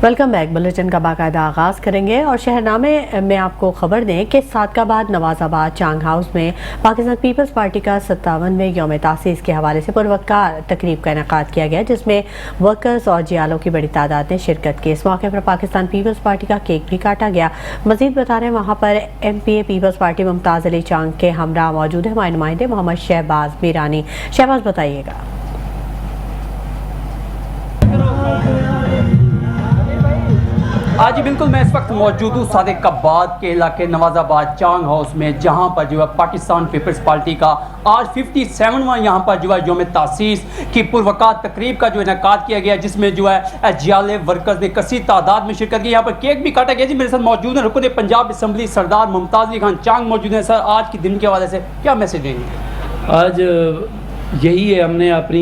Welcome back. Bulletin کا باقاعدہ آغاز کریں گے اور شہرنامے میں آپ کو خبر دیں کہ صادقآباد نواز آباد چانگ ہاؤس میں پاکستان پیپلز پارٹی کا 57ویں یوم تاسیس کے حوالے سے پروقار تقریب کا انعقاد کیا گیا، جس میں ورکرز اور جیالوں کی بڑی تعداد نے شرکت کی۔ اس موقع پر پاکستان پیپلز پارٹی کا کیک بھی کاٹا گیا۔ مزید بتا رہے ہیں وہاں پر ایم پی اے پیپلز پارٹی ممتاز علی چانگ کے ہمراہ موجود ہیں ہمارے نمائندے محمد شہباز میرانی۔ شہباز بتائیے گا۔ آج بالکل میں اس وقت موجود ہوں صادقآباد کے علاقے نواز آباد چانگ ہاؤس میں، جہاں پر پاکستان پیپلز پارٹی کا آج 57واں یہاں پر یوم تاسیس کی پروقار تقریب کا انعقاد کیا گیا، جس میں جیالے ورکرز نے کثیر تعداد میں شرکت کی۔ یہاں پر کیک بھی کاٹا گیا۔ جی میرے ساتھ موجود ہیں رکن پنجاب اسمبلی سردار ممتاز علی خان چانگ موجود ہیں۔ سر، آج کے دن کے حوالے سے کیا میسج دیں گے؟ آج یہی ہے، ہم نے اپنی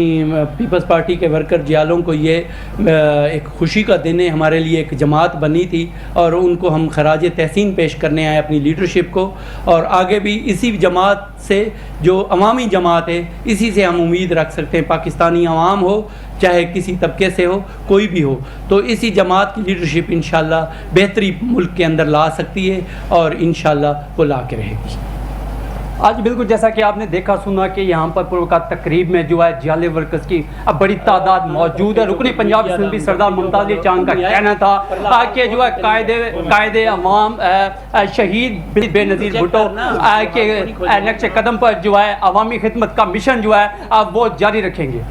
پیپلز پارٹی کے ورکر جیالوں کو یہ ایک خوشی کا دن ہے، ہمارے لیے ایک جماعت بنی تھی اور ان کو ہم خراج تحسین پیش کرنے آئے اپنی لیڈرشپ کو، اور آگے بھی اسی جماعت سے جو عوامی جماعت ہے اسی سے ہم امید رکھ سکتے ہیں۔ پاکستانی عوام ہو چاہے کسی طبقے سے ہو، کوئی بھی ہو، تو اسی جماعت کی لیڈرشپ انشاءاللہ بہتری ملک کے اندر لا سکتی ہے اور انشاءاللہ وہ لا کے رہے گی۔ آج بالکل جیسا کہ آپ نے دیکھا سنا کہ یہاں پر پروقار تقریب میں جیالے ورکرز کی بڑی تعداد موجود ہے۔ رکن پنجاب اسمبلی سردار ممتاز علی چانگ کا کہنا تھا کہ قائد عوام شہید بے نظیر بھٹو کے نقش قدم پر عوامی خدمت کا مشن وہ جاری رکھیں گے۔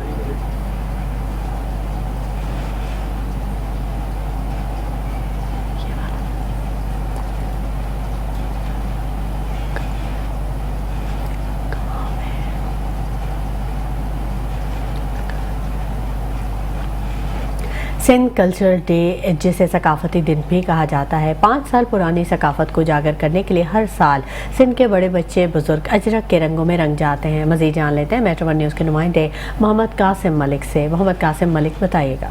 سندھ کلچر ڈے، جسے ثقافتی دن بھی کہا جاتا ہے، 5 سال پرانی ثقافت کو اجاگر کرنے کے لیے ہر سال سندھ کے بڑے بچے بزرگ اجرک کے رنگوں میں رنگ جاتے ہیں۔ مزید جان لیتے ہیں میٹرو ون نیوز کے نمائندے محمد قاسم ملک سے۔ محمد قاسم ملک بتائیے گا۔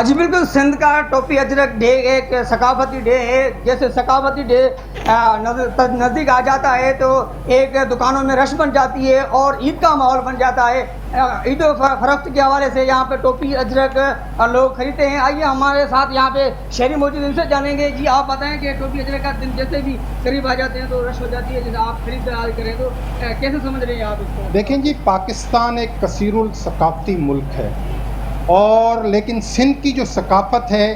جی بالکل، سندھ کا ٹوپی اجرک ڈے ایک ثقافتی ڈے ہے۔ جیسے ثقافتی ڈے نزدیک آ جاتا ہے تو ایک دکانوں میں رش بن جاتی ہے اور عید کا ماحول بن جاتا ہے۔ عید و فروخت کے حوالے سے یہاں پہ ٹوپی اجرک لوگ خریدتے ہیں۔ آئیے ہمارے ساتھ یہاں پہ شہری موجود، ان سے جانیں گے۔ جی آپ بتائیں کہ ٹوپی اجرک کا دن جیسے بھی قریب آ جاتے ہیں تو رش ہو جاتی ہے، جیسے آپ خریداری کریں تو کیسے سمجھ رہے ہیں آپ اس کو؟ دیکھیں جی، پاکستان ایک کثیر الثقافتی ملک ہے، اور لیکن سندھ کی جو ثقافت ہے،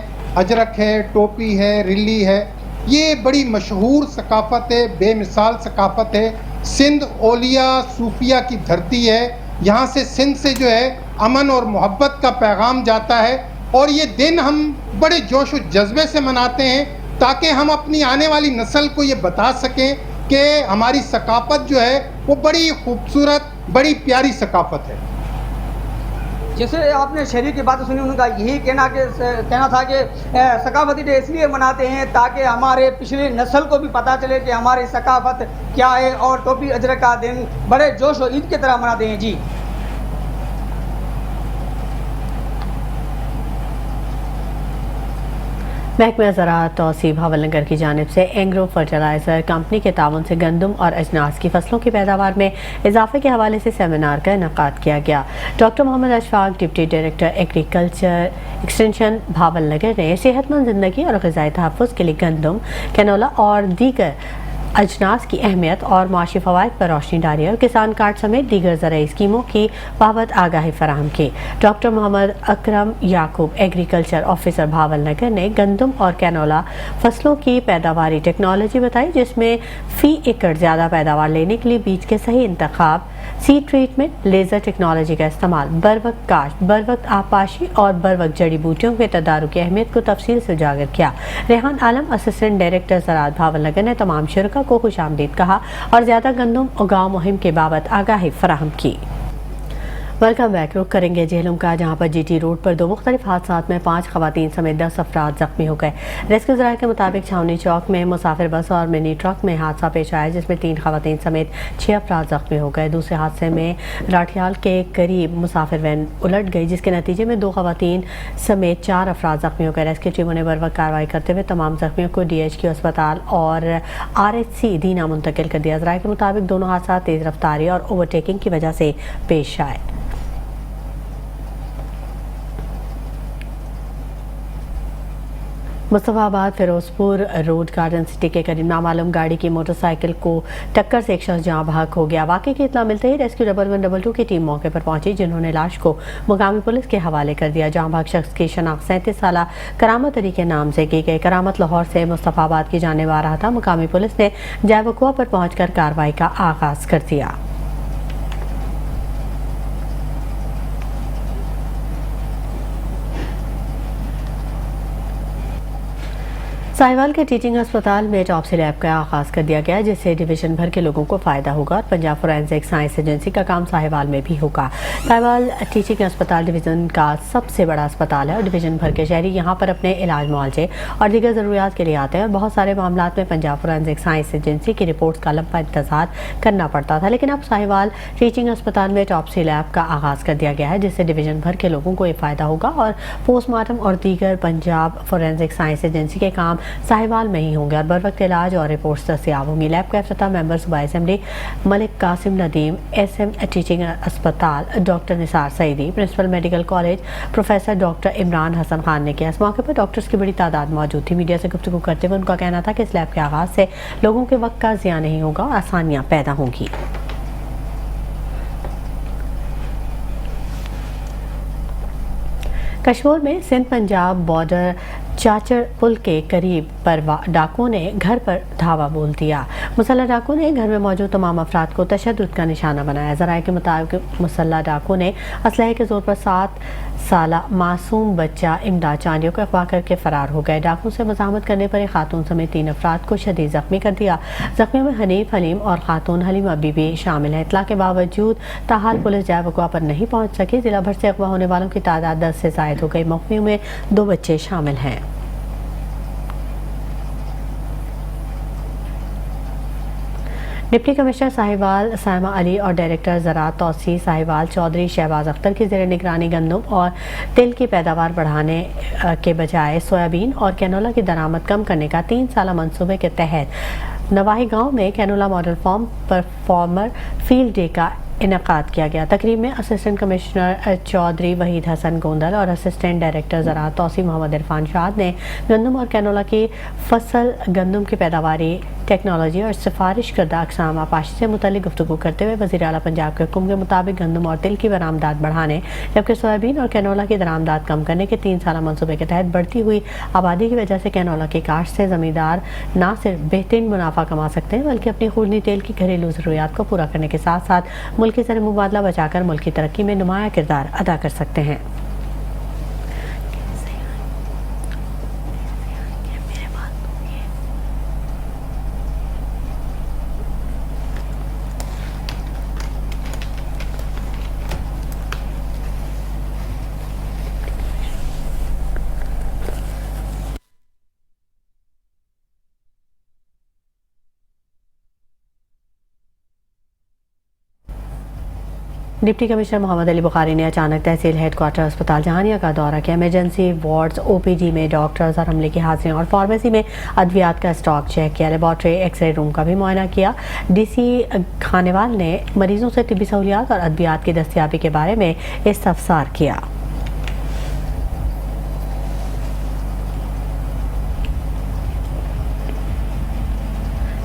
اجرک ہے، ٹوپی ہے، رلی ہے، یہ بڑی مشہور ثقافت ہے، بے مثال ثقافت ہے۔ سندھ اولیاء صوفیہ کی دھرتی ہے۔ یہاں سے سندھ سے امن اور محبت کا پیغام جاتا ہے، اور یہ دن ہم بڑے جوش و جذبے سے مناتے ہیں تاکہ ہم اپنی آنے والی نسل کو یہ بتا سکیں کہ ہماری ثقافت وہ بڑی خوبصورت، بڑی پیاری ثقافت ہے۔ جیسے آپ نے شہری کی باتیں سنی، ان کا یہی کہنا تھا کہ ثقافتی ڈے اس لیے مناتے ہیں تاکہ ہمارے پچھلی نسل کو بھی پتہ چلے کہ ہماری ثقافت کیا ہے، اور ٹوپی اجرک کا دن بڑے جوش و عید کی طرح مناتے ہیں۔ جی محکمہ زراعت توسیع بھاول نگر کی جانب سے اینگرو فرٹیلائزر کمپنی کے تعاون سے گندم اور اجناس کی فصلوں کی پیداوار میں اضافے کے حوالے سے سیمینار کا انعقاد کیا گیا۔ Doctor Muhammad Ashfaq, deputy director agriculture extension Bahawalnagar نے صحت مند زندگی اور غذائی تحفظ کے لیے گندم، کینولا اور دیگر اجناس کی اہمیت اور معاشی فوائد پر روشنی ڈالی اور کسان کارڈ سمیت دیگر زرعی اسکیموں کی بابت آگاہی فراہم کی۔ ڈاکٹر محمد اکرم یعقوب، ایگریکلچر آفیسر بھاول نگر نے گندم اور کینولا فصلوں کی پیداواری ٹیکنالوجی بتائی، جس میں فی ایکڑ زیادہ پیداوار لینے کے لیے بیج کے صحیح انتخاب، سیڈ ٹریٹمنٹ، لیزر ٹیکنالوجی کا استعمال، بروقت کاشت، بروقت آبپاشی اور بروقت جڑی بوٹیوں کے تدارک کی اہمیت کو تفصیل سے اجاگر کیا۔ ریحان عالم، اسسٹنٹ ڈائریکٹر زراعت بھاول نگر نے تمام شرکاء کو خوش آمدید کہا اور زیادہ گندم اگاؤ مہم کے بابت آگاہی فراہم کی۔ Welcome back. رخ کریں گے جہلم کا، جہاں پر جی ٹی روڈ پر 2 مختلف حادثات میں 5 خواتین سمیت 10 افراد زخمی ہو گئے۔ ریسکیو ذرائع کے مطابق چھاونی چوک میں مسافر بس اور منی ٹرک میں حادثہ پیش آیا، جس میں 3 خواتین سمیت 6 افراد زخمی ہو گئے۔ دوسرے حادثے میں راٹھیال کے قریب مسافر وین الٹ گئی، جس کے نتیجے میں 2 خواتین سمیت 4 افراد زخمی ہو گئے۔ ریسکیو ٹیموں نے بروقت کارروائی کرتے ہوئے تمام زخمیوں کو DHQ اسپتال اور RHC دینا منتقل کر دیا۔ ذرائع کے مطابق دونوں حادثات تیز رفتاری اور اوورٹیکنگ کی وجہ سے پیش آئے۔ Mustafabad Ferozepur road garden city के करीब नामालूम गाड़ी की मोटरसाइकिल को टक्कर से एक शख्स जहां बहक हो गया। वाकई की इत्तला मिलते ही रेस्क्यू 1112 की टीम मौके पर पहुंची, जिन्होंने लाश को मुकामी पुलिस के हवाले कर दिया। जहां बहक शख्स की शनाख्त 37 साला करामत अली के नाम से की गई। करामत लाहौर से मुस्तफाबाद की जाने आ रहा था। मुकामी पुलिस ने जायवकुआ पर पहुंचकर कार्रवाई का आगाज कर दिया। साहिवाल के टीचिंग अस्पताल में टॉप्सी लैब का आगाज कर दिया गया, जिससे डिवीजन भर के लोगों को फायदा होगा और पंजाब फोरेंसिक साइंस एजेंसी का काम साहिवाल में भी होगा। साहिवाल टीचिंग अस्पताल डिवीजन का सबसे बड़ा अस्पताल है और डिवीजन भर के शहरी यहाँ पर अपने इलाज मुआवजे और दीगर ज़रूरियात के लिए आते हैं और बहुत सारे मामलात में पंजाब फोरेंसिक साइंस एजेंसी की रिपोर्ट्स का लंबा इंतजार करना पड़ता था। लेकिन अब साहिवाल टीचिंग अस्पताल में टॉप्सी लैब का आगाज कर दिया गया है, जिससे डिवीजन भर के लोगों को ये फ़ायदा होगा और पोस्टमार्टम और दीगर पंजाब फोरेंसिक साइंस एजेंसी के काम साहिवाल में ही होंगे और बर वक्त इलाज और रिपोर्ट्स दस्तियाब होंगी। लैब का इफ्तिताह मेंबर सूबाई assembly Malik Qasim Nadeem, SM teaching अस्पताल doctor Nisar Saeedi, principal medical college professor doctor Imran Hasan Khan ने किया। इस मौके पर डॉक्टर्स की बड़ी तादाद मौजूद थी। मीडिया से गुफ्तगू करते हुए उनका कहना था कि इस लैब के आगाज से लोगों के वक्त का ज़िया नहीं होगा और आसानियाँ पैदा होंगी। कशमोर में सिंध पंजाब बॉर्डर चाचड़ पुल के करीब पर डाकुओं ने घर पर धावा बोल दिया। मुसल्लह डाकुओं ने घर में मौजूद तमाम अफराद को तशद्दुद का निशाना बनाया। ज़राए के मुताबिक मुसल्लह डाकुओं ने असलहे के जोर पर 7 साला मासूम बच्चा इमदाद चांदियों को अगवा करके फरार हो गए। डाकुओं से मज़ाहमत करने पर एक खातून समेत 3 अफराद को शदीद ज़ख्मी कर दिया। ज़ख्मियों में हनीफ हलीम और खातून हलीमा बीबी शामिल हैं। इत्तला के बावजूद ताहाल पुलिस जायवकुआ पर नहीं पहुँच सकी। जिला भर से अगवा होने वालों की तादाद 10 से ज़ायद हो गई। मौक़ियों में 2 बच्चे शामिल हैं। डिप्टी कमिश्नर साहिवाल साइमा अली और डायरेक्टर ज़राअत तौसीर साहिवाल चौधरी शहबाज अख्तर की ज़ेर निगरानी गंदम और तिल की पैदावार बढ़ाने के बजाय सोयाबीन और कैनोला की दरामद कम करने का 3 साला मंसूबे के तहत नवाही गांव में canola model farm performer field day का इनेकाद किया गया। तकरीब में असिस्टेंट कमिश्नर चौधरी वहीद हसन गोंदल और असिस्टेंट डायरेक्टर ज़राअत तौसीर मोहम्मद इरफान शाद ने गंदम और कैनोला की फसल गंदम की पैदावारी टेक्नोलॉजी और सिफारिश करदा अक़साम आपाशी से मुतल्लिक़ गुफ्तगू करते हुए वज़ीर आला पंजाब के हुक्म के मुताबिक गंदम और तिल की बरामदात बढ़ाने जबकि सोयाबीन और कैनोला की दरामदात कम करने के 3 साला मंसूबे के तहत बढ़ती हुई आबादी की वजह से कैनोला की काश्त से ज़मींदार न सिर्फ बेहतरीन मुनाफा कमा सकते हैं बल्कि अपनी खूनी तेल की घरेलू ज़रूरियात को पूरा करने के साथ साथ मुल्क की ज़र मुबादला बचाकर मुल्क की तरक्की में नुमाया किरदार अदा कर सकते हैं। डिप्टी कमिश्नर मोहम्मद अली बुखारी ने अचानक तहसील हेडक्वार्टर अस्पताल जहानिया का दौरा किया। इमरजेंसी वार्ड्स, OPD में डॉक्टर्स और अमले की हाजिरी और फार्मेसी में अद्वियात का स्टॉक चेक किया। लेबॉर्ट्री एक्सरे रूम का भी मुआयना किया। DC खानेवाल ने मरीजों से तिब्बी सहूलियात और अद्वियात की दस्तियाबी के बारे में इस्तफसार किया।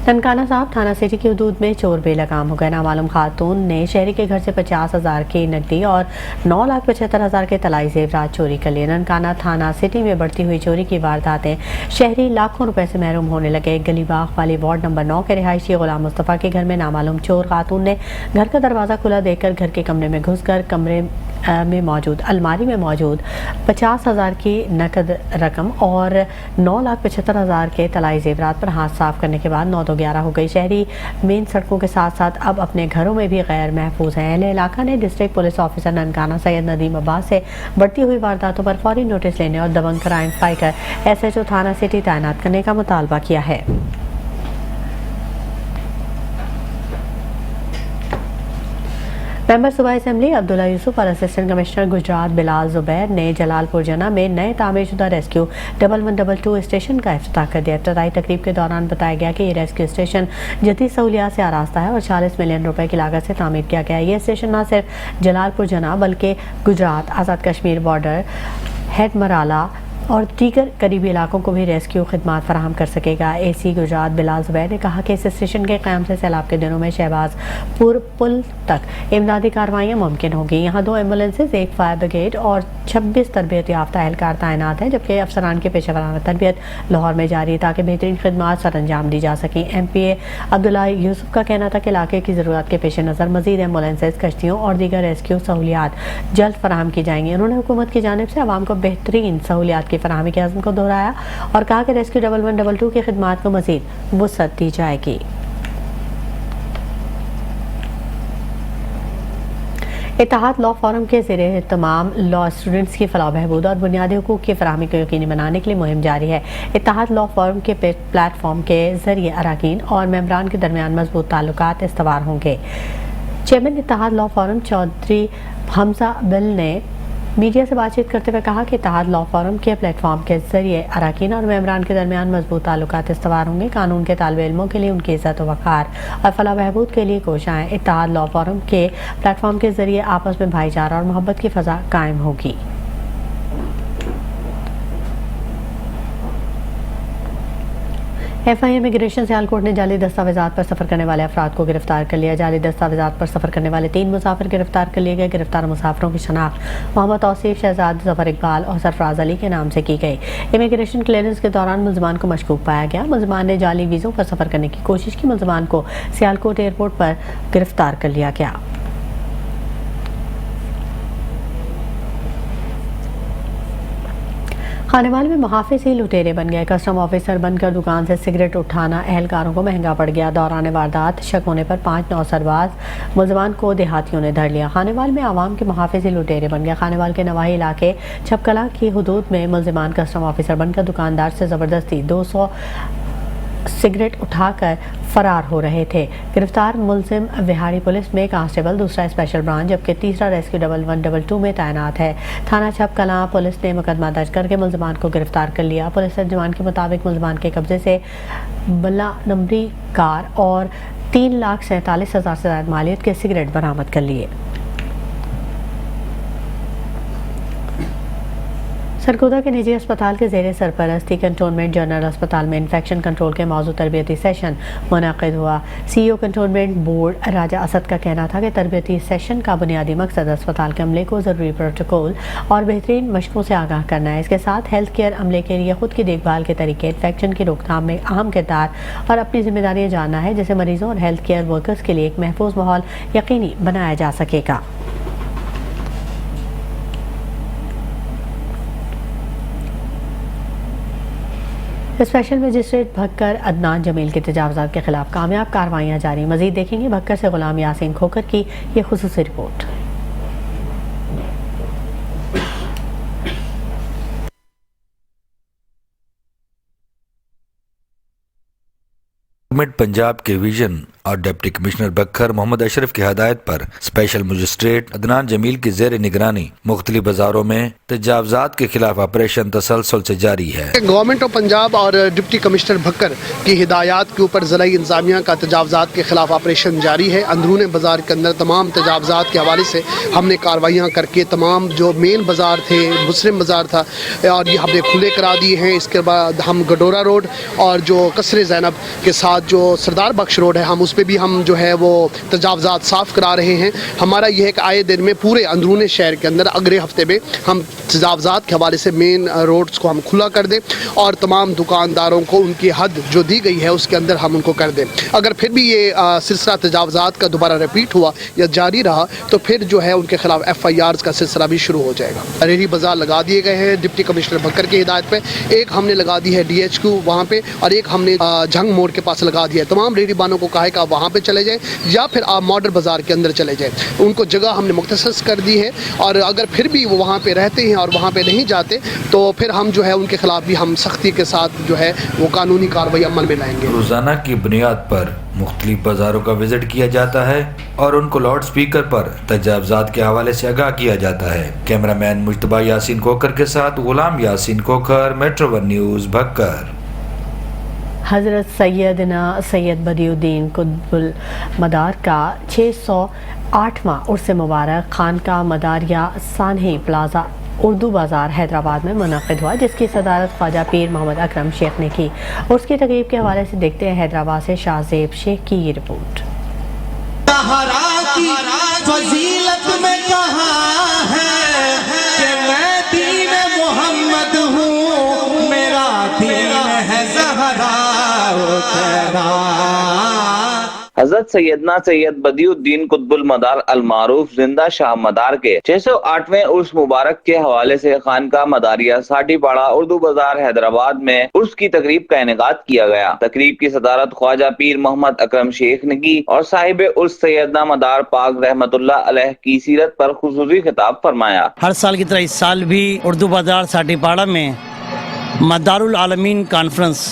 ननकाना साहब थाना सिटी की हदूद में चोर बेलगाम हो गए। नामालूम खातून ने शहरी के घर से 50,000 की नकदी और 9,75,000 के तलाई जेवरात चोरी कर लिए। ननकाना थाना सिटी में बढ़ती हुई चोरी की वारदातें शहरी लाखों रुपए से महरूम होने लगे। गलीबाग वाली वार्ड नंबर 9 के रिहायशी गुलाम मुस्तफ़ा के घर में नामालूम चोर खातून ने घर का दरवाज़ा खुला देखकर घर के कमरे में घुसकर कमरे में मौजूद अलमारी में मौजूद 50,000 की नकद रकम और 9,75,000 के तलाई जेवरात पर हाथ साफ करने के बाद 9 तो 11 हो गई। शहरी मेन सड़कों के साथ साथ अब अपने घरों में भी गैर महफूज हैं। अहले इलाका ने district police officer Nankana Syed Nadeem Abbas से बढ़ती हुई वारदातों पर फौरी नोटिस लेने और दबंग क्राइम फाइटर SHO थाना सिटी तैनात करने का मुतालबा किया है। मेंबर सूबाई असेंबली अब्दुल्ला यूसुफ और असिस्टेंट कमिश्नर गुजरात बिलाल जुबैर ने जलालपुर जना में नए तामीरशुदा रेस्क्यू 1112 स्टेशन का इफ्तिताह कर दिया। इफ्तिताई तकरीब के दौरान बताया गया कि ये रेस्क्यू स्टेशन जदीद सहूलियात से आरास्ता है और 40 मिलियन रुपए की लागत से तामीर किया गया है। ये स्टेशन न सिर्फ जलालपुर जना बल्कि गुजरात, आज़ाद कश्मीर बॉर्डर, हेडमराला, और दीगर करीबी इलाकों को भी रेस्क्यू खिदमात फराहम कर सकेगा। AC गुजरात बिलाल जुबैर ने कहा कि इस स्टेशन के क़याम से सैलाब के दिनों में शहबाजपुर पुल तक इमदादी कार्रवाइयाँ मुमकिन होंगी। यहाँ 2 एम्बुलेंसेज, 1 फायर ब्रिगेड और 26 तरबियत याफ्ता एहलकार तैनात हैं, जबकि अफसरान की पेशेवराना तरबियत लाहौर में जारी है ताकि बेहतरीन खिदमात सर अंजाम दी जा सकें। MPA अब्दुल्ला यूसुफ का कहना था कि इलाके की ज़रूरत के पेश नज़र मज़ीद एम्बुलेंसेज, कश्तियों और दीगर रेस्क्यू सहूलियात जल्द फराहम की जाएंगी। उन्होंने हुकूमत की जानिब से आवाम को बेहतरीन सहूलियात की फराहमी के अज़्म को दोहराया और कहा कि रेस्क्यू 1112 की खिदमात को मज़ीद वुसअत दी जाएगी। इत्तेहाद लॉ फोरम के ज़रिए तमाम लॉ स्टूडेंट्स की फलाह बहबूद और बुनियादी हुकूक की फराहमी को यकीनी बनाने के लिए मुहिम जारी है। इत्तेहाद लॉ फोरम के प्लेटफॉर्म के ज़रिए अरकान और मेंबरान के दरमियान मजबूत ताल्लुकात इस्तवार होंगे। Chairman Ittehad law forum Chaudhry Hamza Bill ने मीडिया से बातचीत करते हुए कहा कि इत्तेहाद लॉ फोरम के प्लेटफॉर्म के जरिए अरकान और मेंबरान के दरमियान मजबूत ताल्लुकात इस्तवार होंगे। कानून के तालिब इल्मों के लिए उनकी इज़्ज़त व वक़ार और फलाह बहबूद के लिए कोशिशें। इत्तेहाद लॉ फोरम के प्लेटफॉर्म के जरिए आपस में भाईचारा और मोहब्बत की फ़ज़ा कायम होगी। FI इमिग्रेशन सियालकोट ने जाली दस्तावेज़ात पर सफ़र करने वाले अफराद को गिरफ्तार कर लिया। जाली दस्तावेज़ात पर सफ़र करने वाले 3 मुसाफिर गिरफ्तार कर लिए गए। गिरफ्तार मुसाफिरों की शनाख्त मोहम्मद तौसीफ, शहजाद जफर इकबाल और सरफराज अली के नाम से की गई। इमिग्रेशन क्लियरेंस के दौरान मुलजमान को मशकूक पाया गया। मुलजमान ने जाली वीज़ों पर सफ़र करने की कोशिश की। मुलजमान को सियालकोट एयरपोर्ट पर गिरफ्तार कर लिया गया। खानेवाल में मुहाफिज ही लुटेरे बन गए। कस्टम ऑफिसर बनकर दुकान से सिगरेट उठाना अहलकारों को महंगा पड़ गया। दौरान वारदात शक होने पर 5 नौसरबाज मुलजमान को देहातियों ने धर लिया। खानेवाल में आवाम के मुहाफिज ही लुटेरे बन गए। खानेवाल के नवाही इलाके छपकला की हदूद में मुलजमान कस्टम ऑफिसर बनकर दुकानदार से ज़बरदस्ती 200 सिगरेट उठाकर फरार हो रहे थे। गिरफ्तार मुलजिम विहाड़ी पुलिस में कांस्टेबल, दूसरा स्पेशल ब्रांच जबकि तीसरा रेस्क्यू 1122 में तैनात है। थाना छपकला पुलिस ने मुकदमा दर्ज करके मुलजमान को गिरफ्तार कर लिया। पुलिस तर्जुमान के मुताबिक मुलजमान के कब्जे से बल्ला नंबरी कार और 3,47,000 से ज़्यादा मालियत के सिगरेट बरामद कर लिए। सरगोदा के निजी अस्पताल के ज़ेरे सरपरस्ती कंटोनमेंट जनरल अस्पताल में इन्फेक्शन कंट्रोल के मौजूद तरबियती सेशन मुनक़िद हुआ। CEO कंटोनमेंट बोर्ड राजा असद का कहना था कि तरबियती सेशन का बुनियादी मकसद अस्पताल के अमले को ज़रूरी प्रोटोकॉल और बेहतरीन मशकों से आगाह करना है। इसके साथ हेल्थ केयर अमले के लिए खुद की देखभाल के तरीके, इन्फेक्शन की रोकथाम में अहम किरदार और अपनी जिम्मेदारियाँ जानना है, जिससे मरीजों और हेल्थ केयर वर्कर्स के लिए एक महफूज माहौल यकीनी बनाया जा सकेगा। स्पेशल मजिस्ट्रेट भक्कर अदनान जमील के तजावुज़ात के खिलाफ कामयाब कार्रवाइयाँ जारी। मजीद देखेंगे भक्कर से गुलाम यासीन खोकर की ये खुसूसी रिपोर्ट। गवर्नमेंट पंजाब के विजन और डिप्टी कमिश्नर बखर मोहम्मद अशरफ की हदायत पर स्पेशल मजिस्ट्रेट अदनान जमील की ज़ेर निगरानी मुख्तलिफ बाजारों में तजावुज़ात के खिलाफ ऑपरेशन तसलसल से जारी है। गवर्नमेंट ऑफ पंजाब और डिप्टी कमिश्नर भक्कर की हिदायत के ऊपर ज़िला इंतज़ामिया का तजावुज़ात के खिलाफ ऑपरेशन जारी है। अंदरून बाज़ार के अंदर तमाम तजावुज़ात के हवाले से हमने कार्रवाइयाँ करके तमाम जो मेन बाज़ार थे, मुस्लिम बाज़ार था, और ये हमने खुले करा दिए हैं। इसके बाद हम गडोरा रोड और जो कसरे ज़ैनब के साथ जो सरदार बख्श रोड है, हम उस पे भी हम जो है वो तजावुज़ात साफ़ करा रहे हैं। हमारा यह है कि आए दिन में पूरे अंदरून शहर के अंदर अगले हफ्ते में हम तजावुज़ात के हवाले से मेन रोड्स को हम खुला कर दें और तमाम दुकानदारों को उनकी हद जो दी गई है उसके अंदर हम उनको कर दें। अगर फिर भी ये सिलसिला तजावुज़ात का दोबारा रिपीट हुआ या जारी रहा तो फिर जो है उनके खिलाफ FIRs का सिलसिला भी शुरू हो जाएगा। रेहड़ी बाज़ार लगा दिए गए हैं डिप्टी कमिश्नर बकर की हिदायत पे। एक हमने लगा दी है DHQ वहाँ पे और एक हमने जंग मोड़ के पास लगा दिया है। तमाम रेहड़ी बानों को कहा है कि आप वहाँ पे चले जाएं या फिर आप मॉडर्न बाज़ार के अंदर चले जाएं। उनको जगह हमने मुख्तसस कर दी है और अगर फिर भी वो वहाँ पे रहते हैं और वहाँ पे नहीं जाते तो फिर हम जो है उनके खिलाफ भी हम सख्ती के साथ जो है वो कानूनी कार्रवाई अमल में लाएंगे। रोज़ाना की बुनियाद पर मुख्तलिफ बाज़ारों का विजिट किया जाता है और उनको लाउड स्पीकर पर तजावुज़ात के हवाले से आगाह किया जाता है। कैमरामैन मुज्तबा यासीन कोकर के साथ गुलाम यासीन कोकर, मेट्रो 1 न्यूज़, भक्कर। हज़रत सैयदना सैयद बदियुद्दीन कुतुबुल मदार का 608वां उर्स मुबारक खानका मदारिया सानही प्लाजा اردو بازار حیدرآباد میں منعقد ہوا، جس کی صدارت خواجہ پیر محمد اکرم شیخ نے کی۔ اس کی تقریب کے حوالے سے دیکھتے ہیں حیدرآباد سے شاہزیب شیخ کی یہ رپورٹ۔ فضیلت میں کہاں ہے کہ میں دین محمد ہوں، میرا دین ہے زہرا و تیرا۔ حضرت سیدنا سید بدیع الدین قطب المدار المعروف زندہ شاہ مدار کے 608ویں عرس مبارک کے حوالے سے خانقاہ مداریہ ساٹھی پاڑا اردو بازار حیدرآباد میں عرس کی تقریب کا انعقاد کیا گیا۔ تقریب کی صدارت خواجہ پیر محمد اکرم شیخ نے کی اور صاحب عرس سیدنا مدار پاک رحمت اللہ علیہ کی سیرت پر خصوصی خطاب فرمایا۔ ہر سال کی طرح اس سال بھی اردو بازار ساٹھی پاڑا میں مدار العالمین کانفرنس،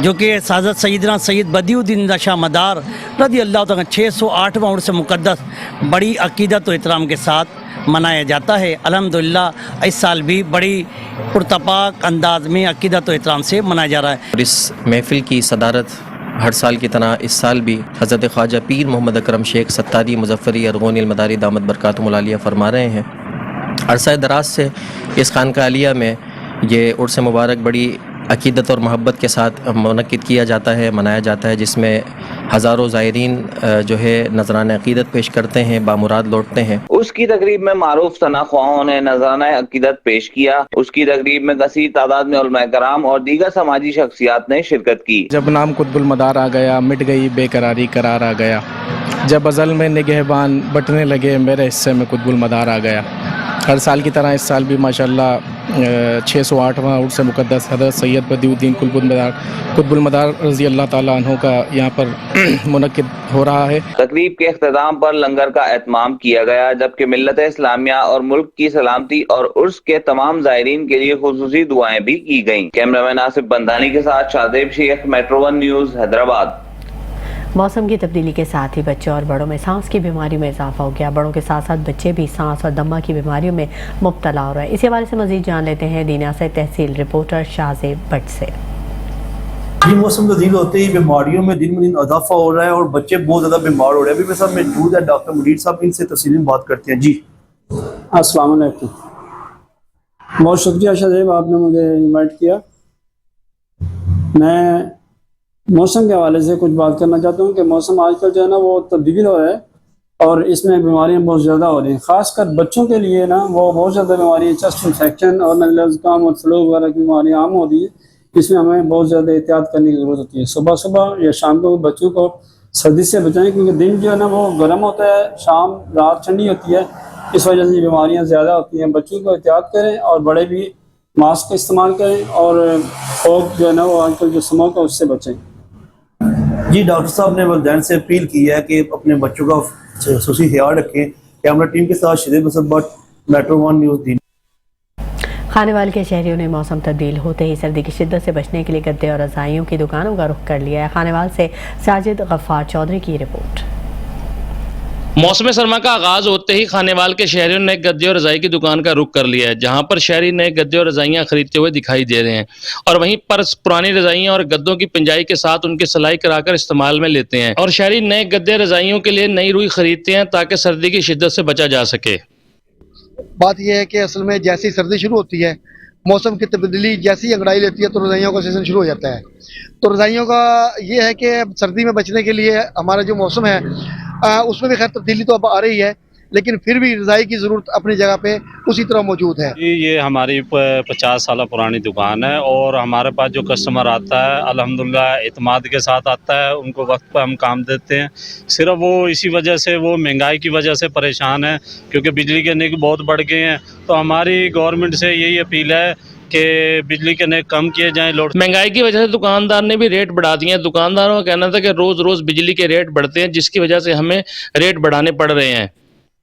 جو کہ حضرت سیدنا سید بدیع الدین شاہ مدار رضی اللہ تعالیٰ 608واں عرس مقدس بڑی عقیدت و احترام کے ساتھ منایا جاتا ہے۔ الحمدللہ اس سال بھی بڑی پرتپاک انداز میں عقیدت و احترام سے منایا جا رہا ہے۔ اور اس محفل کی صدارت ہر سال کی طرح اس سال بھی حضرت خواجہ پیر محمد اکرم شیخ ستاری مظفری ارغونی المداری دامت برکاتہم العالیہ فرما رہے ہیں۔ عرصہ دراز سے اس خانقاہ عالیہ میں یہ عرس مبارک بڑی عقیدت اور محبت کے ساتھ منعقد کیا جاتا ہے، منایا جاتا ہے، جس میں ہزاروں زائرین جو ہے نذرانہ عقیدت پیش کرتے ہیں، بامراد لوٹتے ہیں۔ اس کی تقریب میں معروف ثنا خواہوں نے نذرانہ عقیدت پیش کیا۔ اس کی تقریب میں کثیر تعداد میں علماء کرام اور دیگر سماجی شخصیات نے شرکت کی۔ جب نام قطب المدار آ گیا، مٹ گئی بے قراری، قرار آ گیا۔ جب ازل میں نگہبان بٹنے لگے، میرے حصے میں قطب المدار آ گیا۔ ہر سال کی طرح اس سال بھی ماشاءاللہ 608واں عرس مقدس حضرت سید بدیع الدین قطب المدار رضی اللہ تعالیٰ عنہ کا یہاں پر منعقد ہو رہا ہے۔ تقریب کے اختتام پر لنگر کا اہتمام کیا گیا، جبکہ ملت اسلامیہ اور ملک کی سلامتی اور عرس کے تمام زائرین کے لیے خصوصی دعائیں بھی کی گئیں۔ کیمرہ مین آصف بندانی کے ساتھ شاہزیب شیخ، میٹرو ون نیوز، حیدرآباد۔ موسم کی تبدیلی کے ساتھ ہی بچوں اور بڑوں میں سانس کی بیماریوں میں اضافہ ہو گیا۔ بڑوں کے ساتھ ساتھ بچے بھی سانس اور دمہ کی بیماریوں میں مبتلا ہو رہے ہیں۔ اسی حوالے سے مزید جان لیتے ہیں دینیا سے تحصیل رپورٹر شاہزیب بٹ سے۔ یہ موسم تبدیل ہوتے ہی بیماریوں میں دن بدن اضافہ ہو رہا ہے اور بچے بہت زیادہ بیمار ہو رہے ہیں۔ ابھی میرے ساتھ موجود ہے ڈاکٹر منیر صاحب، ان سے تفصیل بات کرتے ہیں۔ جی السلام علیکم، بہت شکریہ شاہزیب، آپ نے مجھے انوائٹ کیا۔ میں موسم کے حوالے سے کچھ بات کرنا چاہتا ہوں کہ موسم آج کل جو ہے نا وہ تبدیل ہو رہا ہے اور اس میں بیماریاں بہت زیادہ ہو رہی ہیں، خاص کر بچوں کے لیے نا وہ بہت زیادہ بیماریاں، چیسٹ انفیکشن اور نزلہ زکام اور فلو وغیرہ کی بیماریاں عام ہو رہی ہیں۔ اس میں ہمیں بہت زیادہ احتیاط کرنے کی ضرورت ہوتی ہے۔ صبح صبح یا شام کو بچوں کو سردی سے بچائیں، کیونکہ دن جو ہے نا وہ گرم ہوتا ہے، شام رات ٹھنڈی ہوتی ہے، اس وجہ سے بیماریاں زیادہ ہوتی ہیں۔ بچوں کو احتیاط کریں اور بڑے بھی ماسک کا استعمال کریں اور فوگ جو ہے نا وہ آج کل جو اسموک ہے اس سے بچیں۔ جی ڈاکٹر صاحب نے والدین سے اپیل کی ہے کہ اپنے بچوں کا خصوصی خیال رکھیں۔ کیمرہ ٹیم کے ساتھ شدید مسد بٹ، میٹرو ون نیوز دین۔ کھانے والے کے شہریوں نے موسم تبدیل ہوتے ہی سردی کی شدت سے بچنے کے لیے گدے اور رضائیوں کی دکانوں کا رخ کر لیا ہے۔ کھانے وال سے ساجد غفار چودھری کی رپورٹ۔ موسم سرما کا آغاز ہوتے ہی کھانے وال کے شہریوں نے گدے اور رضائی کی دکان کا رخ کر لیا ہے، جہاں پر شہری نئے گدے اور رضائیاں خریدتے ہوئے دکھائی دے رہے ہیں اور وہیں پر پرانی رضائیاں اور گدوں کی پنجائی کے ساتھ ان کی سلائی کرا کر استعمال میں لیتے ہیں اور شہری نئے گدے رضائیوں کے لیے نئی روئی خریدتے ہیں تاکہ سردی کی شدت سے بچا جا سکے۔ بات یہ ہے کہ اصل میں جیسی سردی شروع ہوتی ہے، موسم کی تبدیلی جیسی انگڑائی لیتی ہے تو رضائیوں کا سیزن شروع ہو جاتا ہے۔ تو رضائیوں کا یہ ہے کہ سردی میں بچنے کے لیے ہمارا جو موسم ہے اس میں بھی خیر تبدیلی تو اب آ رہی ہے، لیکن پھر بھی رضائی کی ضرورت اپنی جگہ پہ اسی طرح موجود ہے۔ جی یہ ہماری 50 سالہ پرانی دکان ہے اور ہمارے پاس جو کسٹمر آتا ہے الحمدللہ اعتماد کے ساتھ آتا ہے، ان کو وقت پہ ہم کام دیتے ہیں۔ صرف وہ اسی وجہ سے وہ مہنگائی کی وجہ سے پریشان ہیں، کیونکہ بجلی کے نگ بہت بڑھ گئے ہیں۔ تو ہماری گورنمنٹ سے یہی اپیل ہے کہ بجلی کے نگ کم کیے جائیں۔ مہنگائی کی وجہ سے دکاندار نے بھی ریٹ بڑھا دیے ہیں۔ دکانداروں کا کہنا تھا کہ روز روز بجلی کے ریٹ بڑھتے ہیں، جس کی وجہ سے ہمیں ریٹ بڑھانے پڑ رہے ہیں۔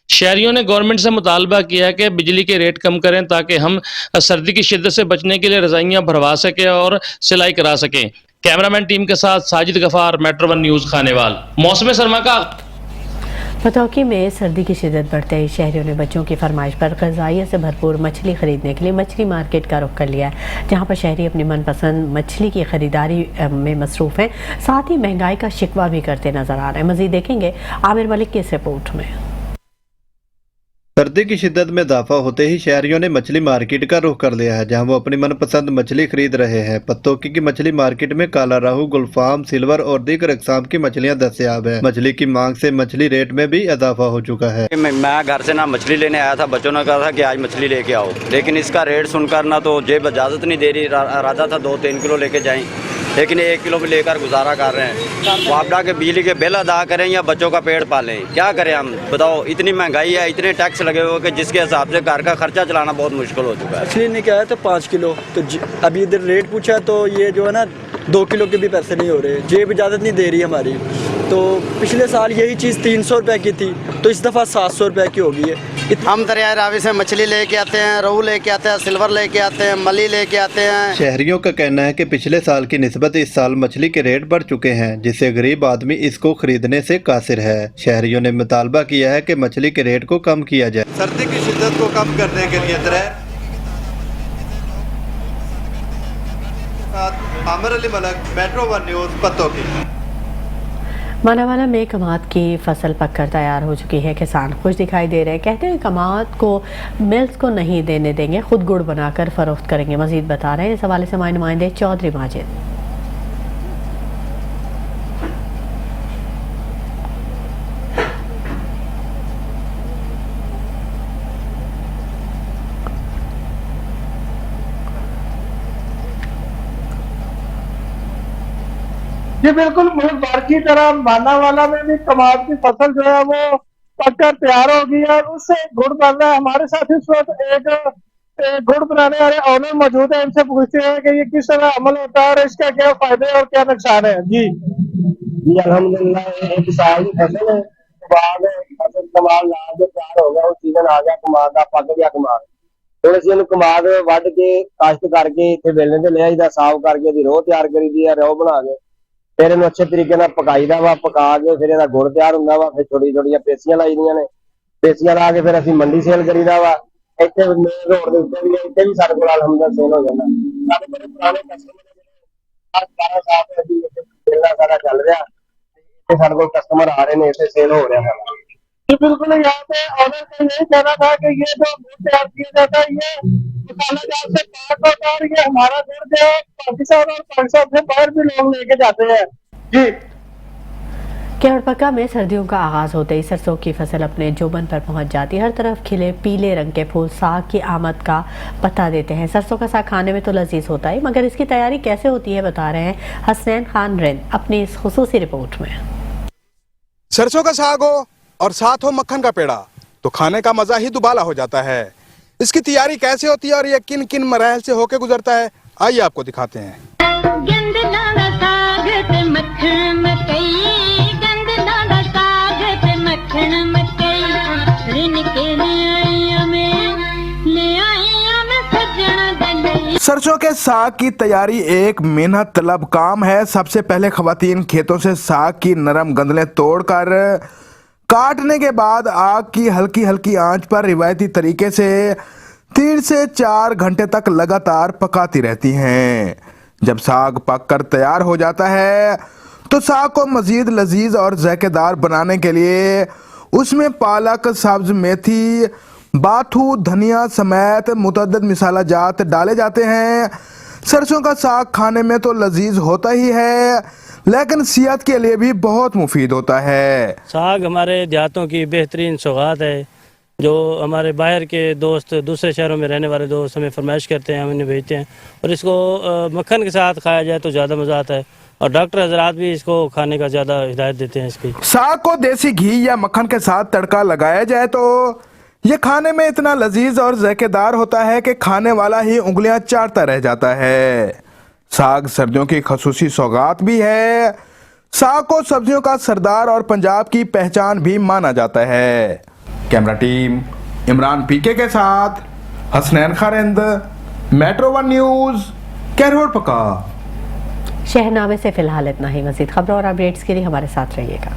شہریوں نے گورنمنٹ سے مطالبہ کیا کہ بجلی کے ریٹ کم کریں تاکہ ہم سردی کی شدت سے بچنے کے لیے رضائیاں بھروا سکیں اور سلائی کرا سکیں۔ کیمرامین ٹیم کے ساتھ ساجد غفار، میٹرو ون نیوز کھانے وال۔ موسم سرما کا پتوکی میں سردی کی شدت بڑھتے ہی شہریوں نے بچوں کی فرمائش پر غذائیت سے بھرپور مچھلی خریدنے کے لیے مچھلی مارکیٹ کا رخ کر لیا ہے، جہاں پر شہری اپنی من پسند مچھلی کی خریداری میں مصروف ہیں، ساتھ ہی مہنگائی کا شکوہ بھی کرتے نظر آ رہے ہیں۔ مزید دیکھیں گے عامر ملک کی اس رپورٹ میں۔ सर्दी की शिद्दत में इजाफा होते ही शहरियों ने मछली मार्केट का रुख कर लिया है, जहां वो अपनी मनपसंद मछली खरीद रहे हैं। पत्तोकी की मछली मार्केट में काला राहू, गुलफाम, सिल्वर और दीगर अकसाम की मछलियां दस्तयाब है। मछली की मांग से मछली रेट में भी इजाफा हो चुका है। मैं घर से ना मछली लेने आया था, बच्चों ने कहा था कि आज मछली लेके आओ, लेकिन इसका रेट सुनकर ना तो जेब इजाज़त नहीं दे रही। इरादा था 2-3 किलो लेके जाएं, लेकिन 1 किलो भी लेकर गुजारा कर रहे हैं। वापडा के बिजली के बिल अदा करें या बच्चों का पेट पालें, क्या करें हम बताओ। इतनी महंगाई है, इतने टैक्स लगे हुए कि जिसके हिसाब से घर का खर्चा चलाना बहुत मुश्किल हो चुका है। मछली लेके आया था 5 किलो, तो अभी इधर रेट पूछा तो ये जो है ना 2 किलो के भी पैसे नहीं हो रहे, जेब इजाज़त नहीं दे रही हमारी। तो पिछले साल यही चीज़ 300 रुपये की थी, तो इस दफ़ा 700 रुपये की हो गई है। हम दरियाए रावी से मछली लेके आते हैं, रोहू लेके आते हैं, सिल्वर लेके आते हैं, मली लेके आते हैं। शहरियों का कहना है कि पिछले साल की निस्बत इस साल मछली के रेट बढ़ चुके हैं, जिससे गरीब आदमी इसको खरीदने से कासिर है। शहरियों ने मुतालबा किया है कि मछली के रेट को कम किया जाए। सर्दी की शिद्दत को कम करने के लिए आमिर अली मलक, मेट्रो 1 न्यूज़, पत्तोकी। मानावाला में कमाद की फसल पककर तैयार हो चुकी है। किसान खुश दिखाई दे रहे हैं, कहते हैं कमाद को मिल्स को नहीं देने देंगे, खुद गुड़ बनाकर फरोख्त करेंगे। मजीद बता रहे हैं इस हवाले से हमारे नुमाइंदे चौधरी माजिद। जी बिल्कुल, मुल्क भर की तरह मानावाला में भी कमाद की फसल जो है वो पककर तैयार हो गई है और उससे गुड़ बन रहा है। हमारे साथ इस वक्त एक गुड़ बनाने वाले ऑनर मौजूद है, इनसे पूछते हैं कि ये किस तरह अमल होता है और इसका क्या फायदे और क्या नुकसान है। जी अल्हम्दुलिल्लाह, एक साल की फसल है, फसल कमाद ला के तैयार हो गया, सीजन आ गया कमाद का, पक गया कमाद। ਹੁਣ ਅਸੀਂ ਇਹਨੂੰ ਕਮਾਦ ਵੱਢ ਕੇ ਕਾਸ਼ਤ ਕਰਕੇ ਇੱਥੇ ਵੇਲਣੇ ਤੇ ਲਿਆ ਇਹਦਾ ਸਾਫ਼ ਕਰਕੇ ਇਹਦੀ ਰੋਹ ਤਿਆਰ ਕਰੀਦੀ ਆ, ਰੋਹ ਬਣਾ ਕੇ ਫਿਰ ਇਹਨੂੰ ਅੱਛੇ ਤਰੀਕੇ ਨਾਲ ਪਕਾਈਦਾ ਵਾ। ਪਕਾ ਕੇ ਫਿਰ ਇਹਦਾ ਗੁੜ ਤਿਆਰ ਹੁੰਦਾ ਵਾ। ਫਿਰ ਛੋਟੀ ਛੋਟੀਆਂ ਪੇਸੀਆਂ ਲਾਈਦੀਆਂ ਨੇ, ਪੇਸੀਆਂ ਲਾ ਕੇ ਫਿਰ ਅਸੀਂ ਮੰਡੀ ਸੇਲ ਕਰੀਦਾ ਵਾ। ਇੱਥੇ ਮੇਨ ਰੋਡ ਦੇ ਉੱਤੇ ਵੀ ਇੱਥੇ ਵੀ ਸਾਡੇ ਕੋਲ ਅਲਹਮਦੁਲਿल्लाह ਸੇਲ ਹੋ ਜਾਂਦਾ। ਸਾਡੇ ਬੜੇ ਪੁਰਾਣੇ ਕਸਟਮਰ 12 ਸਾਲ ਤੋਂ ਅਸੀਂ ਇੱਥੇ ਸਾਡਾ ਚੱਲ ਰਿਹਾ, ਇੱਥੇ ਸਾਡੇ ਕੋਲ ਕਸਟਮਰ ਆ ਰਹੇ ਨੇ, ਇੱਥੇ ਸੇਲ ਹੋ ਰਿਹਾ ਹੈ। जी बिल्कुल, यहाँ पे ऑनर का यही कहना था कि ये जो गुड़ तैयार किया जाता है ये मसाला जाल से पाक होता है और ये हमारा गुड़ जो है पाकिस्तान और पाकिस्तान से बाहर भी लोग लेके जाते हैं। जी केवड़पक्का में सर्दियों का आगाज होते ही सरसों की फसल अपने जोबन पर पहुंच जाती है। हर तरफ खिले पीले रंग के फूल साग की आमद का पता देते हैं। सरसों का साग खाने में तो लजीज होता है, मगर इसकी तैयारी कैसे होती है बता रहे हैं हसनैन खान रिंद अपनी इस खुसूसी रिपोर्ट में। सरसों का साग हो और साथ हो मक्खन का पेड़ा तो खाने का मजा ही दुबाला हो जाता है। इसकी तैयारी कैसे होती है और ये किन किन मराहल से होकर गुजरता है, आइए आपको दिखाते हैं। सरसों के साग की तैयारी एक मेहनत तलब काम है। सबसे पहले खवातीन खेतों से साग की नरम गंदलें तोड़कर काटने के बाद आग की हल्की हल्की आंच पर रिवायती तरीके से 3 से 4 घंटे तक लगातार पकाती रहती हैं। जब साग पककर तैयार हो जाता है तो साग को मज़ीद लजीज और ज़ायकेदार बनाने के लिए उसमें पालक, सब्ज मेथी, बाथू, धनिया समेत मुतअद्दिद मसाला जात डाले जाते हैं। सरसों का साग खाने में तो लजीज होता ही है, लेकिन सेहत के लिए भी बहुत मुफीद होता है। साग हमारे देहातों की बेहतरीन सौगात है, जो हमारे बाहर के दोस्त, दूसरे शहरों में रहने वाले दोस्त हमें फरमाइश करते हैं, हम इन्हें भेजते हैं और इसको मक्खन के साथ खाया जाए तो ज़्यादा मज़ा आता है और डॉक्टर हजरात भी इसको खाने का ज़्यादा हिदायत देते हैं। इसकी साग को देसी घी या मक्खन के साथ तड़का लगाया जाए तो ये खाने में इतना लजीज और ज़ायकेदार होता है कि खाने वाला ही उंगलियां चाटता रह जाता है। साग सर्दियों की खसूसी सौगात भी है। साग को सब्जियों का सरदार और पंजाब की पहचान भी माना जाता है। कैमरा टीम इमरान पीके के साथ हसनैन खारिंद, मेट्रो 1 न्यूज़, केवड़पक्का। शहरनामे से फिलहाल इतना ही। मज़ीद खबरों और अपडेट्स के लिए हमारे साथ रहिएगा।